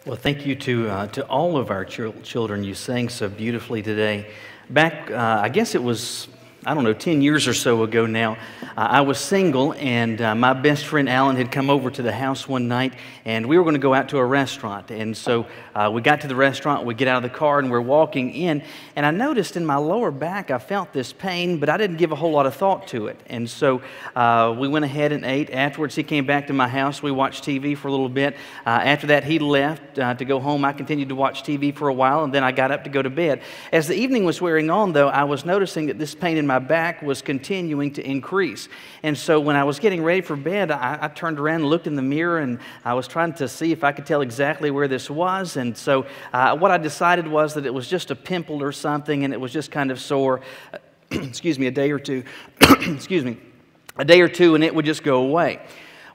Well, thank you to all of our children. You sang so beautifully today. Back, I guess it was, I don't know, 10 years or so ago now, I was single, and my best friend Alan had come over to the house one night, and we were going to go out to a restaurant. And so we got to the restaurant, we get out of the car, and we're walking in, and I noticed in my lower back I felt this pain, but I didn't give a whole lot of thought to it. And so we went ahead and ate. Afterwards, he came back to my house. We watched TV for a little bit. After that, he left to go home. I continued to watch TV for a while, and then I got up to go to bed. As the evening was wearing on, though, I was noticing that this pain in my back was continuing to increase. And so when I was getting ready for bed, I turned around and looked in the mirror, and I was trying to see if I could tell exactly where this was. And so what I decided was that it was just a pimple or something, and it was just kind of sore, excuse me, a day or two, excuse me, a day or two, and it would just go away.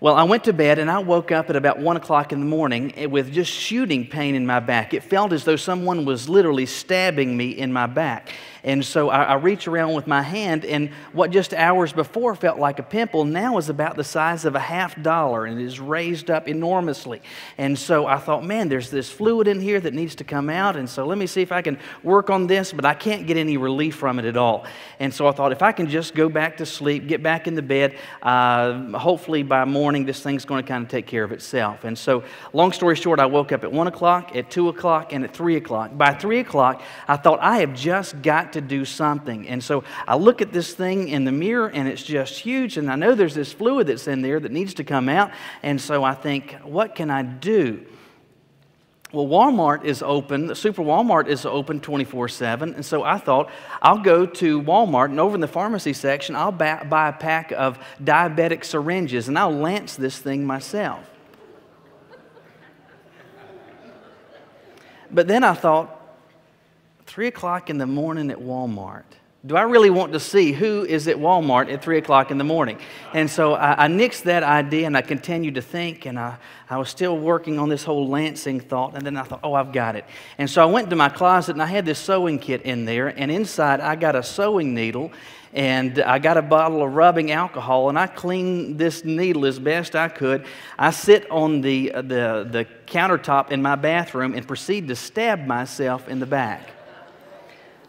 Well, I went to bed, and I woke up at about 1 o'clock in the morning with just shooting pain in my back. It felt as though someone was literally stabbing me in my back. And so I reached around with my hand, and what just hours before felt like a pimple now is about the size of a $50, and it is raised up enormously. And so I thought, man, there's this fluid in here that needs to come out, and so let me see if I can work on this, but I can't get any relief from it at all. And so I thought, if I can just go back to sleep, get back in the bed, hopefully by morning this thing's going to kind of take care of itself. And so, long story short, I woke up at 1 o'clock, at 2 o'clock, and at 3 o'clock. By 3 o'clock, I thought, I have just got to do something. And so I look at this thing in the mirror, and it's just huge, and I know there's this fluid that's in there that needs to come out. And so I think, what can I do? Well, Walmart is open, Super Walmart is open 24/7, and so I thought, I'll go to Walmart, and over in the pharmacy section, I'll buy a pack of diabetic syringes, and I'll lance this thing myself. But then I thought, 3 o'clock in the morning at Walmart. Do I really want to see who is at Walmart at 3 o'clock in the morning? And so I nixed that idea, and I continued to think, and I was still working on this whole lancing thought, and then I thought, oh, I've got it. And so I went to my closet, and I had this sewing kit in there, and inside I got a sewing needle, and I got a bottle of rubbing alcohol, and I cleaned this needle as best I could. I sit on the countertop in my bathroom and proceed to stab myself in the back.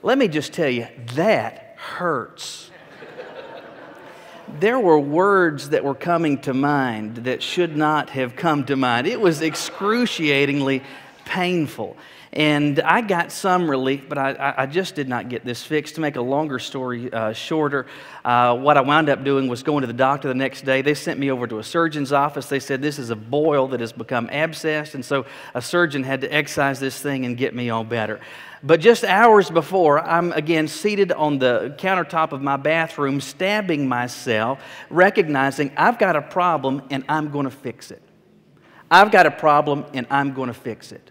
Let me just tell you, that hurts. There were words that were coming to mind that should not have come to mind. It was excruciatingly painful. And I got some relief, but I just did not get this fixed. To make a longer story shorter, what I wound up doing was going to the doctor the next day. They sent me over to a surgeon's office. They said, this is a boil that has become abscessed, and so a surgeon had to excise this thing and get me all better. But just hours before, I'm again seated on the countertop of my bathroom, stabbing myself, recognizing I've got a problem and I'm going to fix it. I've got a problem and I'm going to fix it.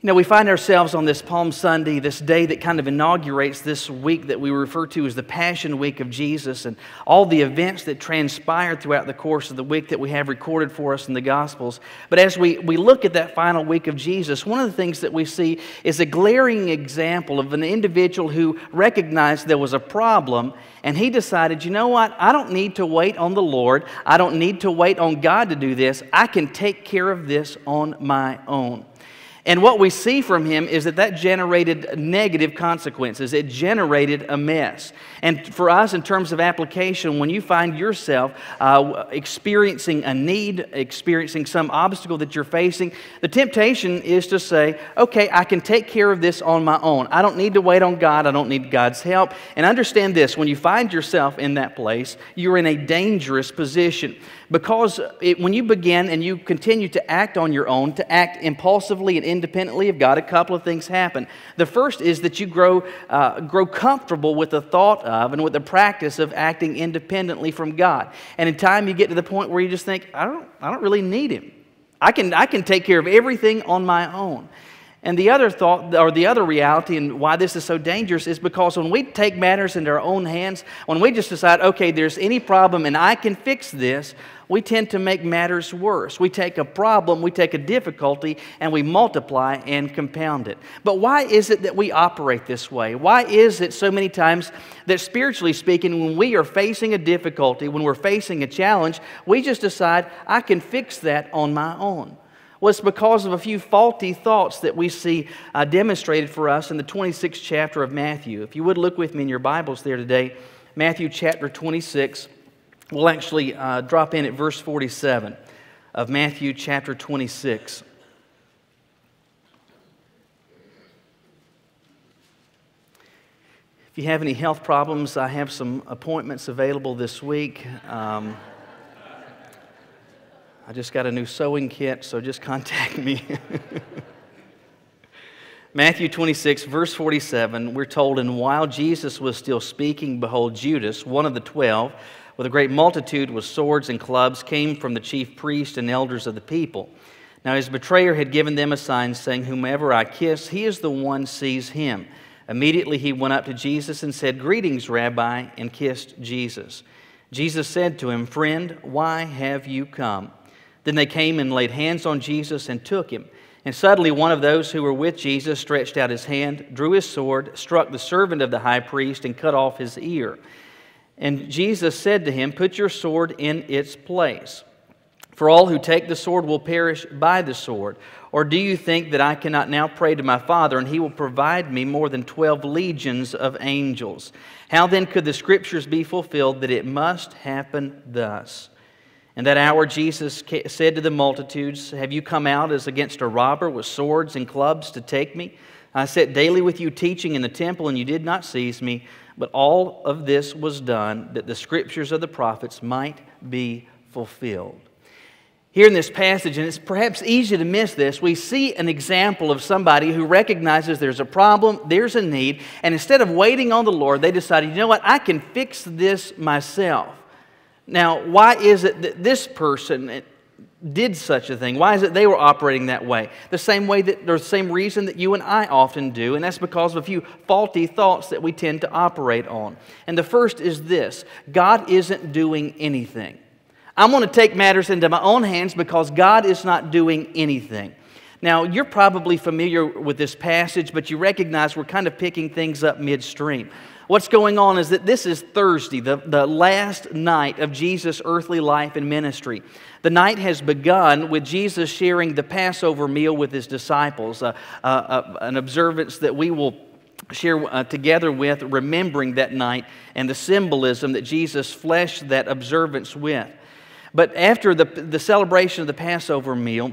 You know, we find ourselves on this Palm Sunday, this day that kind of inaugurates this week that we refer to as the Passion Week of Jesus, and all the events that transpired throughout the course of the week that we have recorded for us in the Gospels. But as we look at that final week of Jesus, one of the things that we see is a glaring example of an individual who recognized there was a problem, and he decided, you know what, I don't need to wait on the Lord. I don't need to wait on God to do this. I can take care of this on my own. And what we see from him is that generated negative consequences. It generated a mess. And for us, in terms of application, when you find yourself experiencing a need, experiencing some obstacle that you're facing, the temptation is to say, okay, I can take care of this on my own. I don't need to wait on God. I don't need God's help. And understand this, when you find yourself in that place, you're in a dangerous position. Because when you begin and you continue to act on your own, to act impulsively and independently of God, a couple of things happen. The first is that you grow comfortable with the thought of and with the practice of acting independently from God. And in time you get to the point where you just think, I don't really need Him. I can take care of everything on my own. And the other thought, or the other reality, and why this is so dangerous, is because when we take matters into our own hands, when we just decide, okay, there's any problem and I can fix this, we tend to make matters worse. We take a problem, we take a difficulty, and we multiply and compound it. But why is it that we operate this way? Why is it so many times that, spiritually speaking, when we are facing a difficulty, when we're facing a challenge, we just decide, I can fix that on my own? Well, it's because of a few faulty thoughts that we see demonstrated for us in the 26th chapter of Matthew. If you would look with me in your Bibles there today, Matthew chapter 26. We'll actually drop in at verse 47 of Matthew chapter 26. If you have any health problems, I have some appointments available this week. I just got a new sewing kit, so just contact me. Matthew 26, verse 47, we're told, "And while Jesus was still speaking, behold, Judas, one of the 12, with a great multitude with swords and clubs, came from the chief priests and elders of the people. Now his betrayer had given them a sign, saying, 'Whomever I kiss, he is the one, seize him.' Immediately he went up to Jesus and said, 'Greetings, Rabbi,' and kissed Jesus. Jesus said to him, 'Friend, why have you come?' Then they came and laid hands on Jesus and took him. And suddenly one of those who were with Jesus stretched out his hand, drew his sword, struck the servant of the high priest, and cut off his ear. And Jesus said to him, 'Put your sword in its place. For all who take the sword will perish by the sword. Or do you think that I cannot now pray to my Father, and he will provide me more than 12 legions of angels? How then could the Scriptures be fulfilled that it must happen thus?' In that hour Jesus said to the multitudes, 'Have you come out as against a robber with swords and clubs to take me? I sat daily with you teaching in the temple, and you did not seize me. But all of this was done that the Scriptures of the prophets might be fulfilled.'" Here in this passage, and it's perhaps easy to miss this, we see an example of somebody who recognizes there's a problem, there's a need, and instead of waiting on the Lord, they decided, you know what, I can fix this myself. Now, why is it that this person did such a thing? Why is it they were operating that way? The same reason that you and I often do, and that's because of a few faulty thoughts that we tend to operate on. And the first is this: God isn't doing anything. I'm going to take matters into my own hands because God is not doing anything. Now, you're probably familiar with this passage, but you recognize we're kind of picking things up midstream. What's going on is that this is Thursday, the last night of Jesus' earthly life and ministry. The night has begun with Jesus sharing the Passover meal with his disciples, an observance that we will share together with, remembering that night and the symbolism that Jesus fleshed that observance with. But after the celebration of the Passover meal,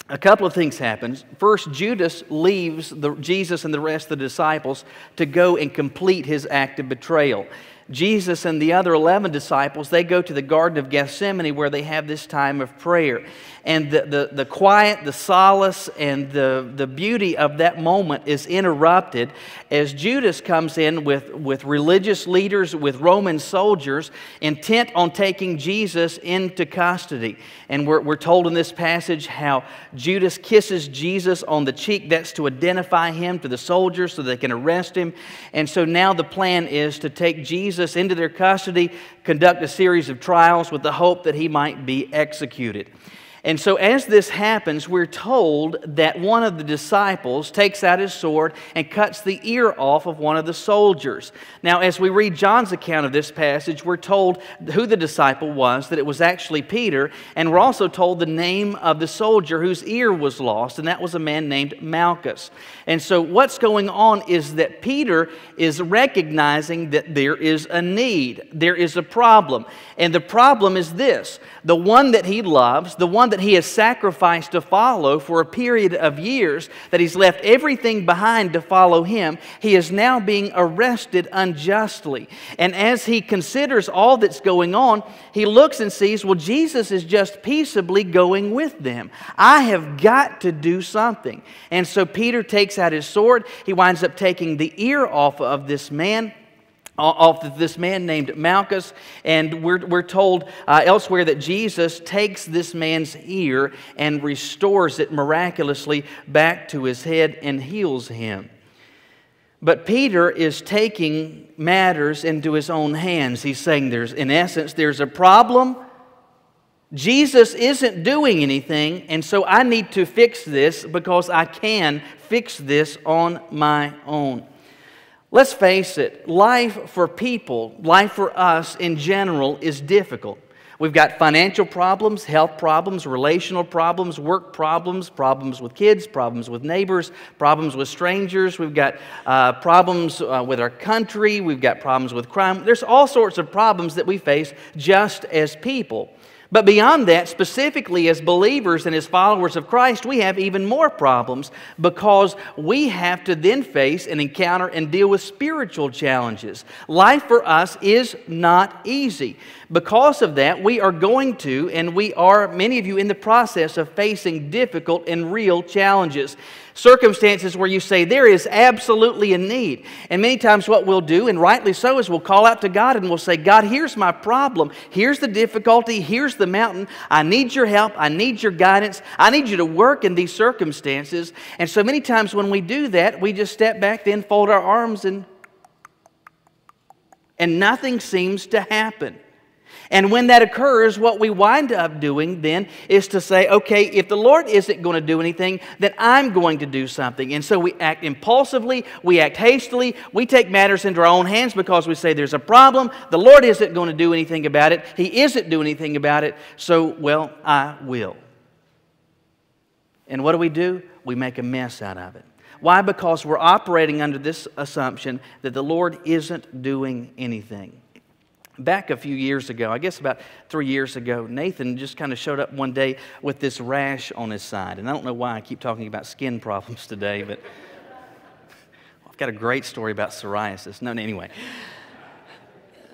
a couple of things happen. First, Judas leaves Jesus and the rest of the disciples to go and complete his act of betrayal. Jesus and the other 11 disciples, they go to the Garden of Gethsemane where they have this time of prayer. And the quiet, the solace, and the beauty of that moment is interrupted as Judas comes in with religious leaders, with Roman soldiers, intent on taking Jesus into custody. And we're told in this passage how Judas kisses Jesus on the cheek. That's to identify him to the soldiers so they can arrest him. And so now the plan is to take Jesus into their custody, conduct a series of trials with the hope that he might be executed. And so as this happens, we're told that one of the disciples takes out his sword and cuts the ear off of one of the soldiers. Now, as we read John's account of this passage, we're told who the disciple was, that it was actually Peter, and we're also told the name of the soldier whose ear was lost, and that was a man named Malchus. And so what's going on is that Peter is recognizing that there is a need, there is a problem, and the problem is this: the one that he loves, the one that he has sacrificed to follow for a period of years, that he's left everything behind to follow him, he is now being arrested unjustly. And as he considers all that's going on, he looks and sees, well, Jesus is just peaceably going with them. I have got to do something. And so Peter takes out his sword. He winds up taking the ear off of this man named Malchus, and we're told elsewhere that Jesus takes this man's ear and restores it miraculously back to his head and heals him. But Peter is taking matters into his own hands. He's saying in essence, there's a problem. Jesus isn't doing anything, and so I need to fix this because I can fix this on my own. Let's face it, life for people, life for us in general is difficult. We've got financial problems, health problems, relational problems, work problems, problems with kids, problems with neighbors, problems with strangers. We've got problems with our country. We've got problems with crime. There's all sorts of problems that we face just as people. But beyond that, specifically as believers and as followers of Christ, we have even more problems because we have to then face and encounter and deal with spiritual challenges. Life for us is not easy. Because of that, we are going to, and we are, many of you, in the process of facing difficult and real challenges. Circumstances where you say, there is absolutely a need. And many times what we'll do, and rightly so, is we'll call out to God and we'll say, God, here's my problem. Here's the difficulty. Here's the mountain. I need your help. I need your guidance. I need you to work in these circumstances. And so many times when we do that, we just step back, then fold our arms, and nothing seems to happen. And when that occurs, what we wind up doing then is to say, okay, if the Lord isn't going to do anything, then I'm going to do something. And so we act impulsively, we act hastily, we take matters into our own hands because we say there's a problem, the Lord isn't going to do anything about it, He isn't doing anything about it, so, well, I will. And what do? We make a mess out of it. Why? Because we're operating under this assumption that the Lord isn't doing anything. Back a few years ago, I guess about 3 years ago, Nathan just kind of showed up one day with this rash on his side. And I don't know why I keep talking about skin problems today, but I've got a great story about psoriasis. No, anyway.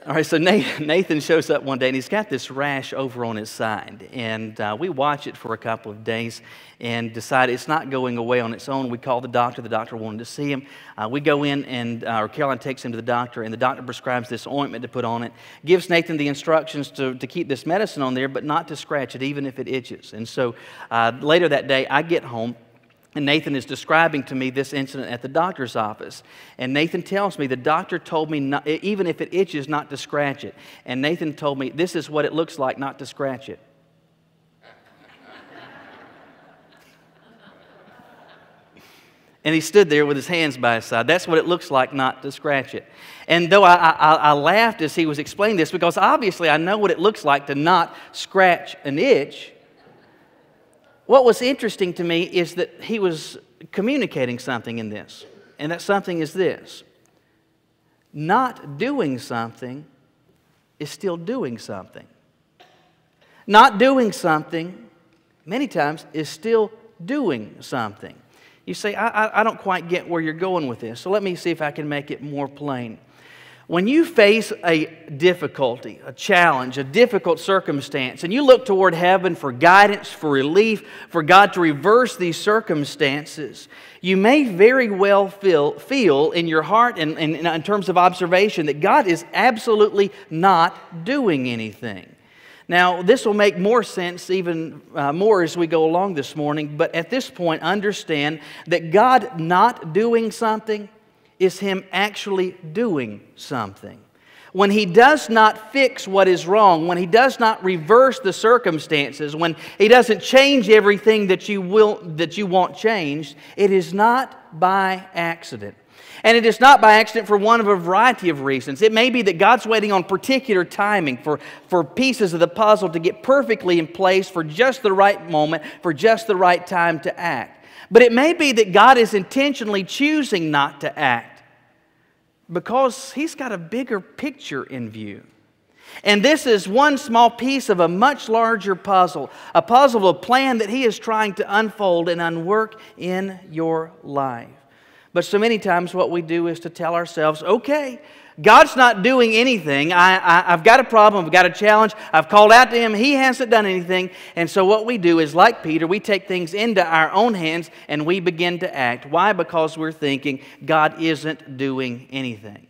All right, so Nathan shows up one day, and he's got this rash over on his side. And we watch it for a couple of days and decide it's not going away on its own. We call the doctor. The doctor wanted to see him. We go in, and Caroline takes him to the doctor, and the doctor prescribes this ointment to put on it, gives Nathan the instructions to keep this medicine on there, but not to scratch it, even if it itches. And so later that day, I get home, and Nathan is describing to me this incident at the doctor's office. And Nathan tells me, the doctor told me, not, even if it itches, not to scratch it. And Nathan told me, this is what it looks like not to scratch it. And he stood there with his hands by his side. That's what it looks like not to scratch it. And though I laughed as he was explaining this, because obviously I know what it looks like to not scratch an itch, what was interesting to me is that he was communicating something in this. And that something is this: not doing something is still doing something. Not doing something, many times, is still doing something. You say, I don't quite get where you're going with this, so let me see if I can make it more plain. When you face a difficulty, a challenge, a difficult circumstance, and you look toward heaven for guidance, for relief, for God to reverse these circumstances, you may very well feel in your heart and in terms of observation that God is absolutely not doing anything. Now, this will make more sense even more as we go along this morning, but at this point, understand that God not doing something is Him actually doing something. When He does not fix what is wrong, when He does not reverse the circumstances, when He doesn't change everything that you want changed, it is not by accident. And it is not by accident for one of a variety of reasons. It may be that God's waiting on particular timing for pieces of the puzzle to get perfectly in place for just the right moment, for just the right time to act. But it may be that God is intentionally choosing not to act because He's got a bigger picture in view. And this is one small piece of a much larger puzzle, a puzzle of a plan that He is trying to unfold and unwork in your life. But so many times what we do is to tell ourselves, okay, God's not doing anything. I've got a problem. I've got a challenge. I've called out to Him. He hasn't done anything. And so what we do is, like Peter, we take things into our own hands and we begin to act. Why? Because we're thinking God isn't doing anything.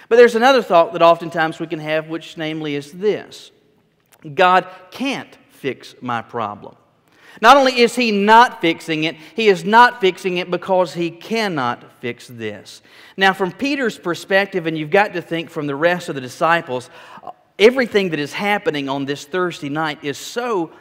But there's another thought that oftentimes we can have, which namely is this: God can't fix my problem. Not only is He not fixing it, He is not fixing it because He cannot fix this. Now, from Peter's perspective, and you've got to think from the rest of the disciples, everything that is happening on this Thursday night is so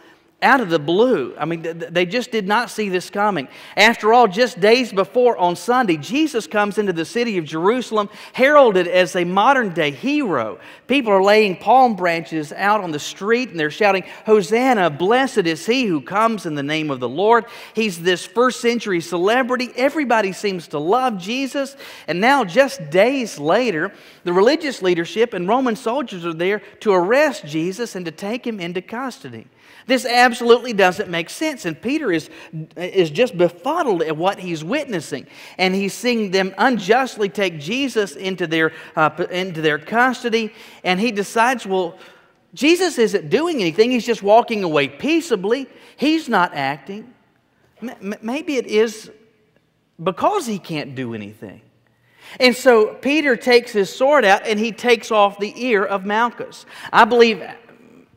out of the blue. I mean, they just did not see this coming. After all, just days before on Sunday, Jesus comes into the city of Jerusalem, heralded as a modern-day hero. People are laying palm branches out on the street, and they're shouting, "Hosanna, blessed is he who comes in the name of the Lord." He's this first-century celebrity. Everybody seems to love Jesus. And now, just days later, the religious leadership and Roman soldiers are there to arrest Jesus and to take him into custody. This absolutely doesn't make sense, and Peter is just befuddled at what he's witnessing, and he's seeing them unjustly take Jesus into their custody, and he decides, well, Jesus isn't doing anything. He's just walking away peaceably. He's not acting. Maybe it is because he can't do anything. And so Peter takes his sword out and he takes off the ear of Malchus. I believe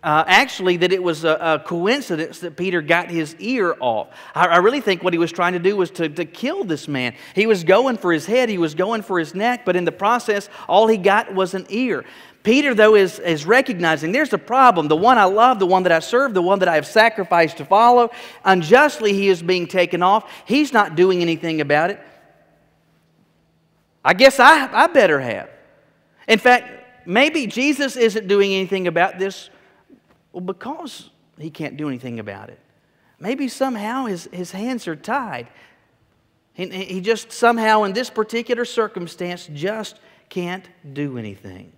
actually that it was a coincidence that Peter got his ear off. I really think what he was trying to do was to kill this man. He was going for his head, he was going for his neck, but in the process, all he got was an ear. Peter, though, is recognizing there's a problem. The one I love, the one that I serve, the one that I have sacrificed to follow, unjustly he is being taken off. He's not doing anything about it. I guess I better have. In fact, maybe Jesus isn't doing anything about this. Well, because he can't do anything about it. Maybe somehow his hands are tied. He just somehow in this particular circumstance just can't do anything.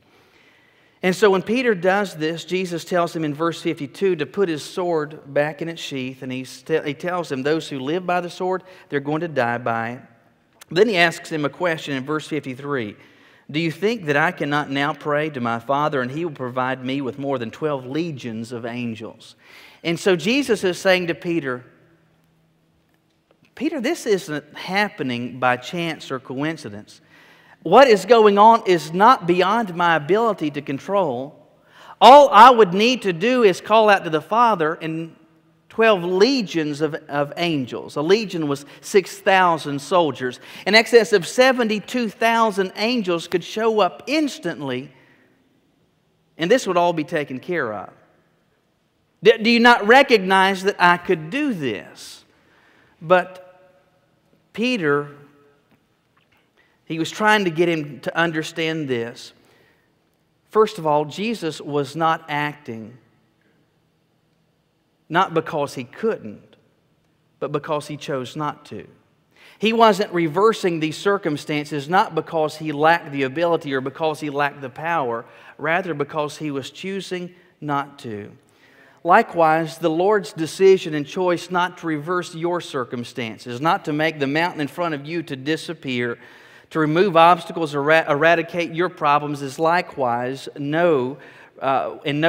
And so when Peter does this, Jesus tells him in verse 52 to put his sword back in its sheath. And he tells him those who live by the sword, they're going to die by it. Then he asks him a question in verse 53. Do you think that I cannot now pray to my Father and He will provide me with more than 12 legions of angels? And so Jesus is saying to Peter, Peter, this isn't happening by chance or coincidence. What is going on is not beyond my ability to control. All I would need to do is call out to the Father and 12 legions of angels. A legion was 6,000 soldiers. In excess of 72,000 angels could show up instantly, and this would all be taken care of. Do you not recognize that I could do this? But Peter, he was trying to get him to understand this. First of all, Jesus was not acting not because he couldn't, but because he chose not to. He wasn't reversing these circumstances not because he lacked the ability or because he lacked the power, rather because he was choosing not to. Likewise, the Lord's decision and choice not to reverse your circumstances, not to make the mountain in front of you to disappear, to remove obstacles, eradicate your problems, is likewise in no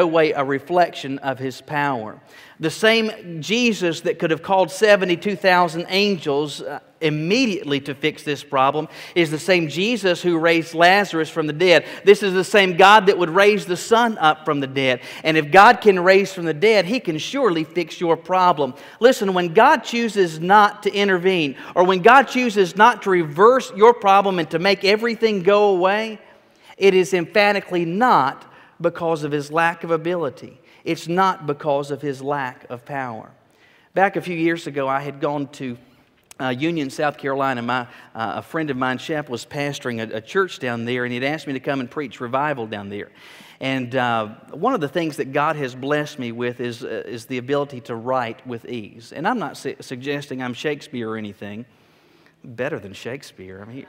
way a reflection of His power. The same Jesus that could have called 72,000 angels immediately to fix this problem is the same Jesus who raised Lazarus from the dead. This is the same God that would raise the son up from the dead. And if God can raise from the dead, He can surely fix your problem. Listen, when God chooses not to intervene, or when God chooses not to reverse your problem and to make everything go away, it is emphatically not because of His lack of ability. It's not because of His lack of power. Back a few years ago, I had gone to Union, South Carolina. A friend of mine, Shep, was pastoring a church down there, and he'd asked me to come and preach revival down there. And one of the things that God has blessed me with is the ability to write with ease. And I'm not suggesting I'm Shakespeare or anything. Better than Shakespeare. I mean,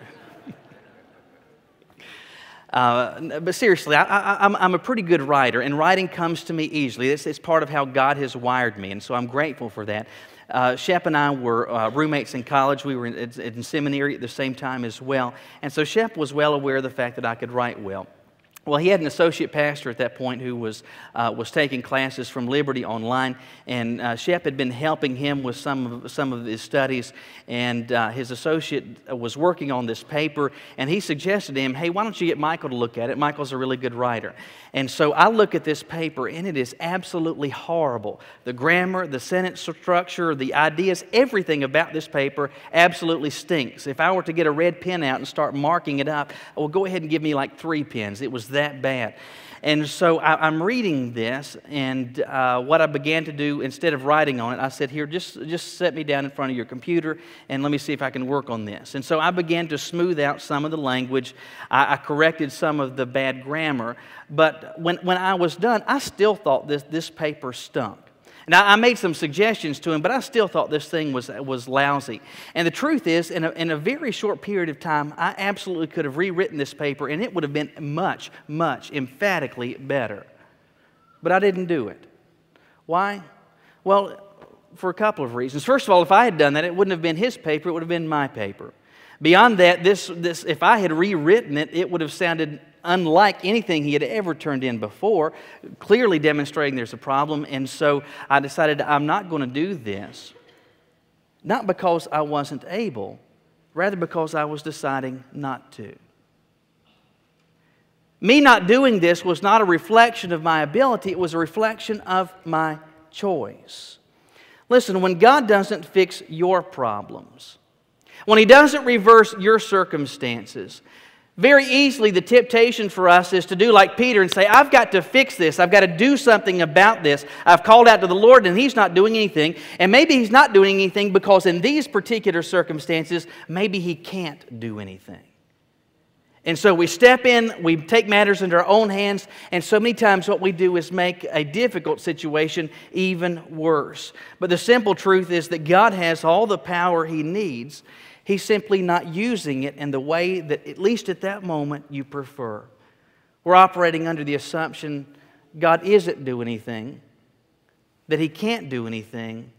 but seriously, I'm a pretty good writer, and writing comes to me easily. It's part of how God has wired me, and so I'm grateful for that. Shep and I were roommates in college. We were in seminary at the same time as well, and so Shep was well aware of the fact that I could write well. Well, he had an associate pastor at that point who was taking classes from Liberty Online, and Shep had been helping him with some of his studies, and his associate was working on this paper, and he suggested to him, hey, why don't you get Michael to look at it? Michael's a really good writer. And so I look at this paper, and it is absolutely horrible. The grammar, the sentence structure, the ideas, everything about this paper absolutely stinks. If I were to get a red pen out and start marking it up, well, go ahead and give me like 3 pens. It was that bad. And so I'm reading this, and what I began to do, instead of writing on it, I said, here, just set me down in front of your computer, and let me see if I can work on this. And so I began to smooth out some of the language. I corrected some of the bad grammar. But when I was done, I still thought this paper stunk. Now, I made some suggestions to him, but I still thought this thing was lousy. And the truth is, in a very short period of time, I absolutely could have rewritten this paper, and it would have been much, much emphatically better. But I didn't do it. Why? Well, for a couple of reasons. First of all, if I had done that, it wouldn't have been his paper, it would have been my paper. Beyond that, this if I had rewritten it, it would have sounded unlike anything he had ever turned in before, clearly demonstrating there's a problem. And so I decided I'm not going to do this, not because I wasn't able, rather because I was deciding not to. Me not doing this was not a reflection of my ability, it was a reflection of my choice. Listen, when God doesn't fix your problems, when He doesn't reverse your circumstances, very easily the temptation for us is to do like Peter and say, I've got to fix this. I've got to do something about this. I've called out to the Lord and He's not doing anything. And maybe He's not doing anything because in these particular circumstances, maybe He can't do anything. And so we step in, we take matters into our own hands, and so many times what we do is make a difficult situation even worse. But the simple truth is that God has all the power He needs. He's simply not using it in the way that, at least at that moment, you prefer. We're operating under the assumption God isn't doing anything, that He can't do anything,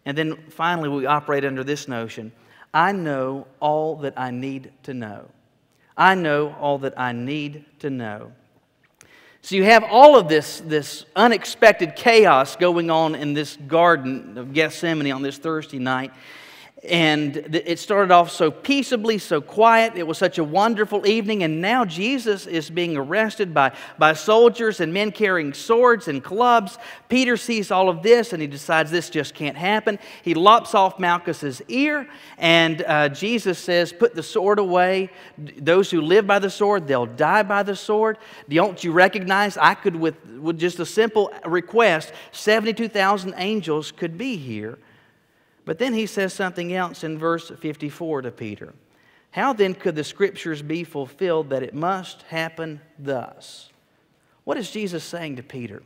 and then finally we operate under this notion, I know all that I need to know. I know all that I need to know. So you have all of this unexpected chaos going on in this garden of Gethsemane on this Thursday night. And it started off so peaceably, so quiet. It was such a wonderful evening. And now Jesus is being arrested by soldiers and men carrying swords and clubs. Peter sees all of this and he decides this just can't happen. He lops off Malchus's ear and Jesus says, put the sword away. Those who live by the sword, they'll die by the sword. Don't you recognize I could, with just a simple request, 72,000 angels could be here. But then he says something else in verse 54 to Peter. How then could the Scriptures be fulfilled that it must happen thus? What is Jesus saying to Peter?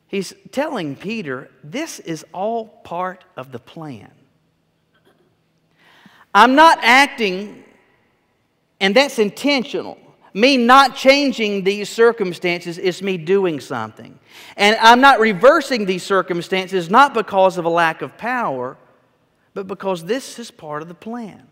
He's telling Peter, this is all part of the plan. I'm not acting, and that's intentional. Me not changing these circumstances is me doing something. And I'm not reversing these circumstances not because of a lack of power, but because this is part of the plan.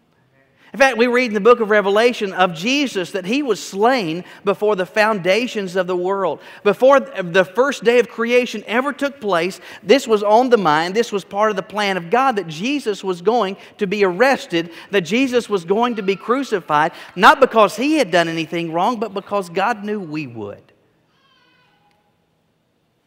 In fact, we read in the book of Revelation of Jesus that He was slain before the foundations of the world. Before the first day of creation ever took place, this was on the mind, this was part of the plan of God, that Jesus was going to be arrested, that Jesus was going to be crucified, not because He had done anything wrong, but because God knew we would.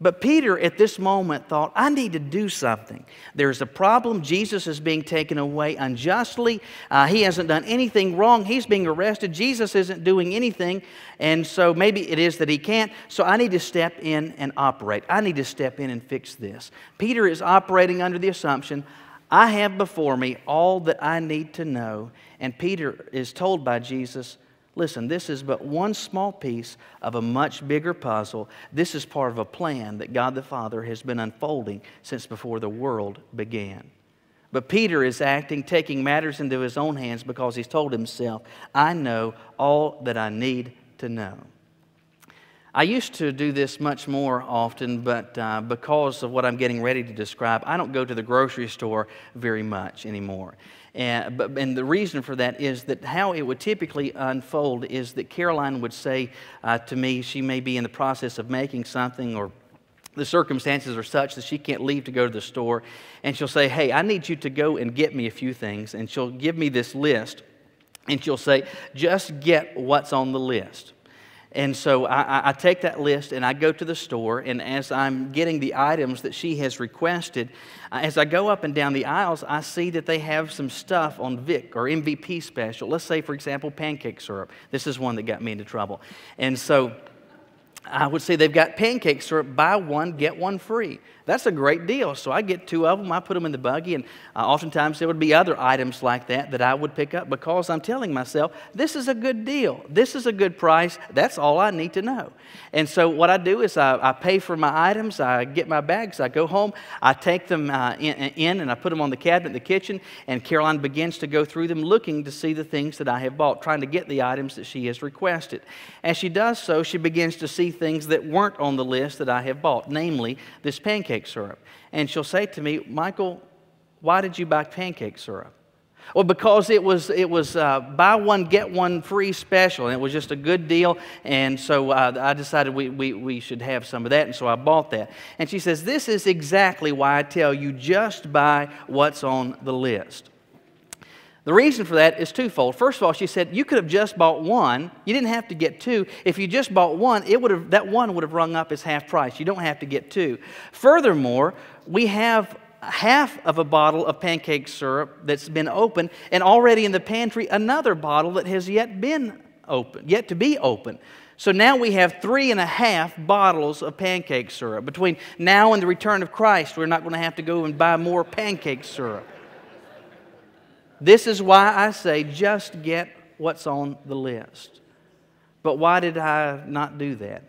But Peter at this moment thought, I need to do something. There's a problem. Jesus is being taken away unjustly. He hasn't done anything wrong. He's being arrested. Jesus isn't doing anything. And so maybe it is that he can't. So I need to step in and operate. I need to step in and fix this. Peter is operating under the assumption, I have before me all that I need to know. And Peter is told by Jesus, listen, this is but one small piece of a much bigger puzzle. This is part of a plan that God the Father has been unfolding since before the world began. But Peter is acting, taking matters into his own hands because he's told himself, I know all that I need to know. I used to do this much more often, but because of what I'm getting ready to describe, I don't go to the grocery store very much anymore. And the reason for that is that how it would typically unfold is that Caroline would say to me, she may be in the process of making something, or the circumstances are such that she can't leave to go to the store, and she'll say, hey, I need you to go and get me a few things, and she'll give me this list, and she'll say, just get what's on the list. And so I take that list and I go to the store, and as I'm getting the items that she has requested, as I go up and down the aisles, I see that they have some stuff on Vic or MVP special. Let's say, for example, pancake syrup. This is one that got me into trouble. And so I would say they've got pancake syrup, buy one, get one free. That's a great deal. So I get 2 of them, I put them in the buggy, and oftentimes there would be other items like that I would pick up because I'm telling myself, this is a good deal. This is a good price. That's all I need to know. And so what I do is I pay for my items, I get my bags, I go home, I take them in and I put them on the cabinet in the kitchen, and Caroline begins to go through them looking to see the things that I have bought, trying to get the items that she has requested. As she does so, she begins to see things that weren't on the list that I have bought, namely this pancake syrup. And she'll say to me, Michael, why did you buy pancake syrup? Well, because it was buy one, get one free special, and it was just a good deal, and so I decided we should have some of that, and so I bought that. And she says, this is exactly why I tell you just buy what's on the list. The reason for that is twofold. First of all, she said, you could have just bought one. You didn't have to get 2. If you just bought one, that one would have rung up as half price. You don't have to get 2. Furthermore, we have half of a bottle of pancake syrup that's been opened, and already in the pantry, another bottle that has yet to be opened. So now we have 3.5 bottles of pancake syrup. Between now and the return of Christ, we're not going to have to go and buy more pancake syrup. This is why I say just get what's on the list. But why did I not do that?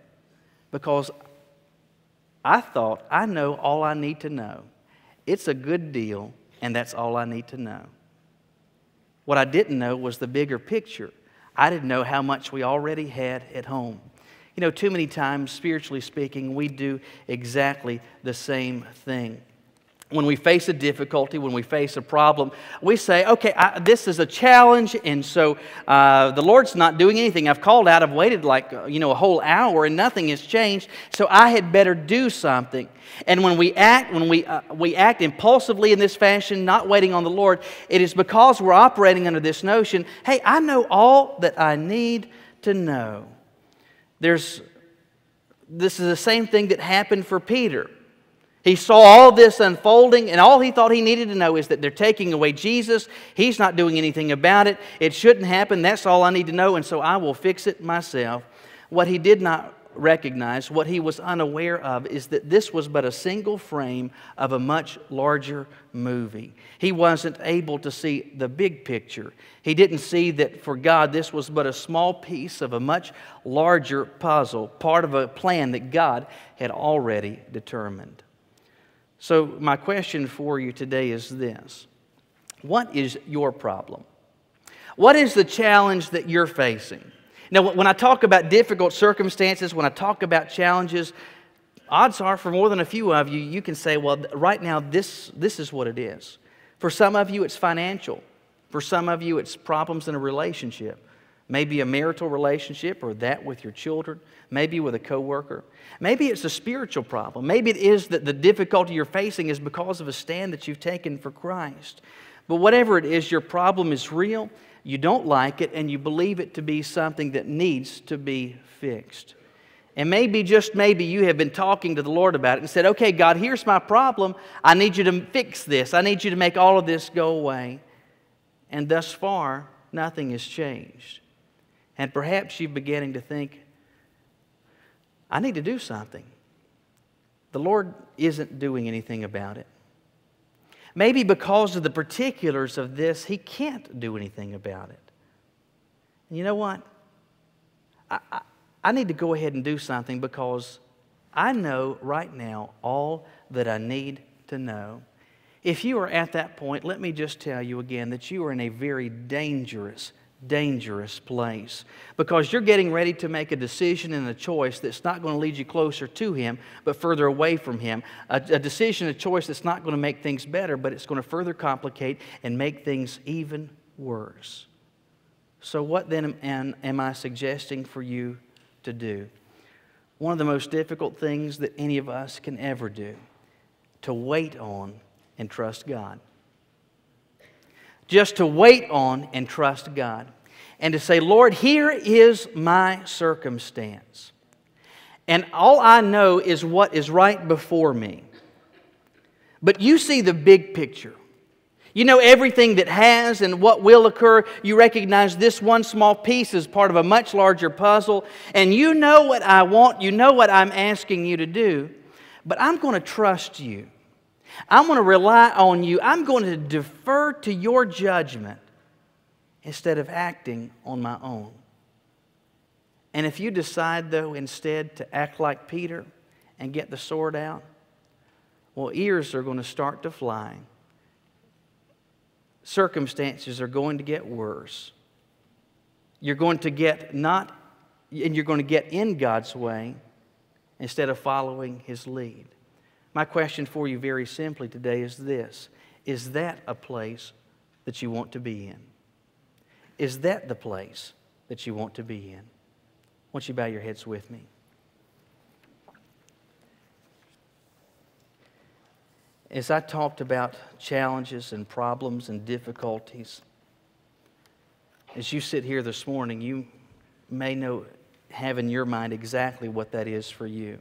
Because I thought I know all I need to know. It's a good deal, and that's all I need to know. What I didn't know was the bigger picture. I didn't know how much we already had at home. You know, too many times, spiritually speaking, we do exactly the same thing. When we face a difficulty, when we face a problem, we say, okay, this is a challenge, and so the Lord's not doing anything. I've called out, I've waited like, a whole hour, and nothing has changed, so I had better do something. And when we act impulsively in this fashion, not waiting on the Lord, it is because we're operating under this notion, hey, I know all that I need to know. This is the same thing that happened for Peter. He saw all this unfolding, and all he thought he needed to know is that they're taking away Jesus. He's not doing anything about it. It shouldn't happen. That's all I need to know, and so I will fix it myself. What he did not recognize, what he was unaware of, is that this was but a single frame of a much larger movie. He wasn't able to see the big picture. He didn't see that for God this was but a small piece of a much larger puzzle, part of a plan that God had already determined. So my question for you today is this. What is your problem? What is the challenge that you're facing? Now, when I talk about difficult circumstances, when I talk about challenges, odds are for more than a few of you, you can say, well, right now this is what it is. For some of you, it's financial. For some of you, it's problems in a relationship. Maybe a marital relationship or that with your children. Maybe with a coworker. Maybe it's a spiritual problem. Maybe it is that the difficulty you're facing is because of a stand that you've taken for Christ. But whatever it is, your problem is real, you don't like it, and you believe it to be something that needs to be fixed. And maybe, just maybe, you have been talking to the Lord about it and said, okay, God, here's my problem. I need you to fix this. I need you to make all of this go away. And thus far, nothing has changed. And perhaps you're beginning to think, I need to do something. The Lord isn't doing anything about it. Maybe because of the particulars of this, He can't do anything about it. And you know what? I need to go ahead and do something because I know right now all that I need to know. If you are at that point, let me just tell you again that you are in a very dangerous place, because you're getting ready to make a decision and a choice that's not going to lead you closer to Him, but further away from Him. A decision, a choice that's not going to make things better, but it's going to further complicate and make things even worse. So what then am I suggesting for you to do? One of the most difficult things that any of us can ever do, to wait on and trust God. Just to wait on and trust God. and to say, Lord, here is my circumstance. And all I know is what is right before me. But you see the big picture. You know everything that has and what will occur. You recognize this one small piece is part of a much larger puzzle. And you know what I want. You know what I'm asking you to do. But I'm going to trust you. I'm going to rely on you. I'm going to defer to your judgment instead of acting on my own. And if you decide, though, instead to act like Peter and get the sword out, well, ears are going to start to fly. Circumstances are going to get worse. You're going to get in God's way instead of following His lead. My question for you very simply today is this. Is that a place that you want to be in? Is that the place that you want to be in? Won't you bow your heads with me? As I talked about challenges and problems and difficulties, as you sit here this morning, you may have in your mind exactly what that is for you.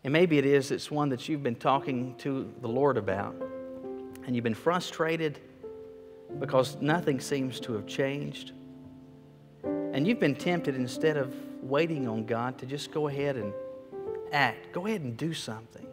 And maybe it's one that you've been talking to the Lord about, and you've been frustrated because nothing seems to have changed. And you've been tempted, instead of waiting on God, to just go ahead and act. Go ahead and do something.